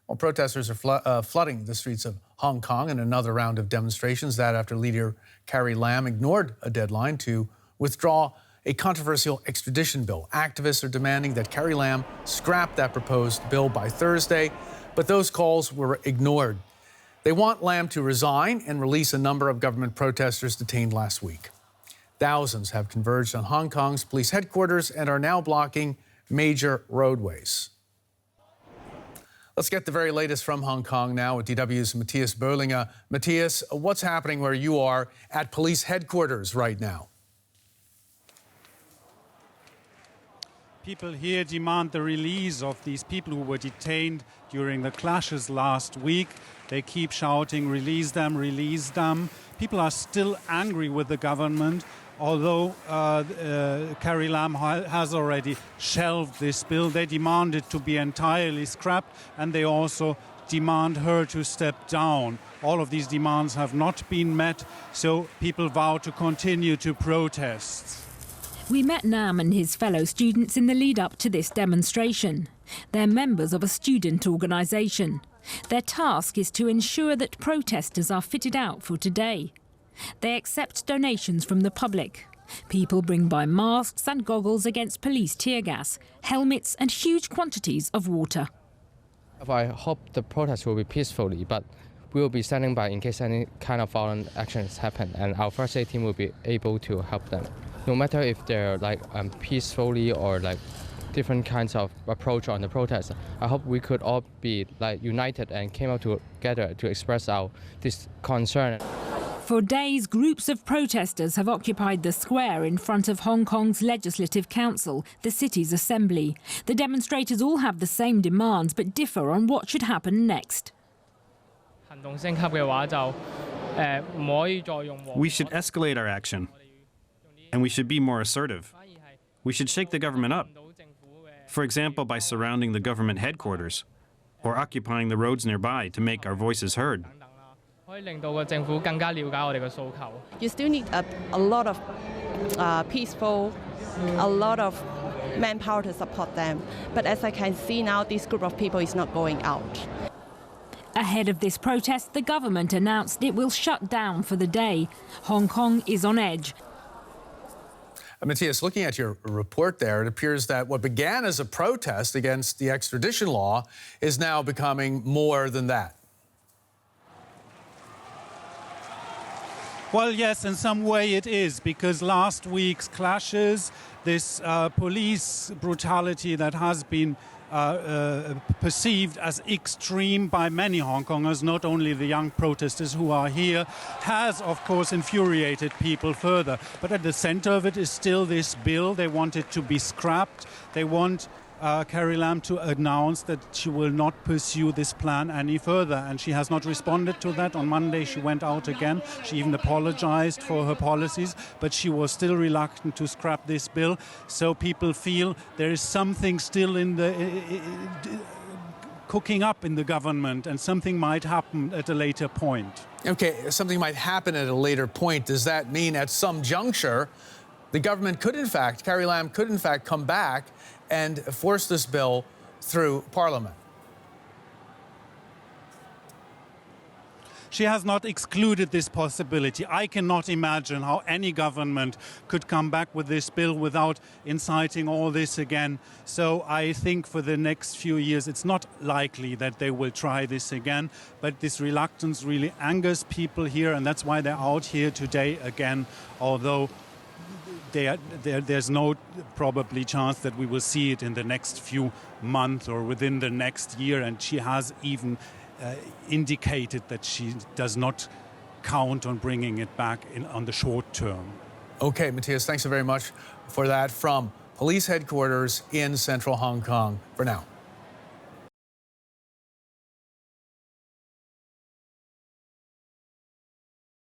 Well, protesters are flooding the streets of Hong Kong in another round of demonstrations. That after leader Carrie Lam ignored a deadline to withdraw a controversial extradition bill. Activists are demanding that Carrie Lam scrap that proposed bill by Thursday, but those calls were ignored. They want Lam to resign and release a number of government protesters detained last week. Thousands have converged on Hong Kong's police headquarters and are now blocking major roadways. Let's get the very latest from Hong Kong now with DW's Mathias Bölinger. Mathias, what's happening where you are at police headquarters right now? People here demand the release of these people who were detained during the clashes last week. They keep shouting, release them, release them. People are still angry with the government, although Carrie Lam has already shelved this bill. They demand it to be entirely scrapped, and they also demand her to step down. All of these demands have not been met, so people vow to continue to protest. We met Nam and his fellow students in the lead-up to this demonstration. They're members of a student organisation. Their task is to ensure that protesters are fitted out for today. They accept donations from the public. People bring by masks and goggles against police tear gas, helmets and huge quantities of water. I hope the protest will be peacefully, but we will be standing by in case any kind of violent actions happen, and our first aid team will be able to help them. No matter if they're peacefully or different kinds of approach on the protest, I hope we could all be united and came out together to express this concern. For days, groups of protesters have occupied the square in front of Hong Kong's Legislative Council, the city's assembly. The demonstrators all have the same demands but differ on what should happen next. We should escalate our action, and we should be more assertive. We should shake the government up, for example, by surrounding the government headquarters or occupying the roads nearby to make our voices heard. You still need a lot of peaceful, a lot of manpower to support them. But as I can see now, this group of people is not going out. Ahead of this protest, the government announced it will shut down for the day. Hong Kong is on edge. Mathias, looking at your report there, it appears that what began as a protest against the extradition law is now becoming more than that. Well, yes, in some way it is, because last week's clashes, this police brutality that has been perceived as extreme by many Hong Kongers, not only the young protesters who are here, has of course infuriated people further. But at the center of it is still this bill. They want it to be scrapped. They want Carrie Lam to announce that she will not pursue this plan any further, and she has not responded to that. On Monday she went out again. She even apologized for her policies, but she was still reluctant to scrap this bill. So people feel there is something still in the cooking up in the government, and something might happen at a later point. Okay, something might happen at a later point. Does that mean at some juncture the government could in fact, Carrie Lam could in fact come back and force this bill through Parliament? She has not excluded this possibility. I cannot imagine how any government could come back with this bill without inciting all this again. So I think for the next few years it's not likely that they will try this again. But this reluctance really angers people here, and that's why they're out here today again, although there's no probably chance that we will see it in the next few months or within the next year. And she has even indicated that she does not count on bringing it back on the short term. Okay, Mathias, thanks so very much for that from police headquarters in central Hong Kong for now.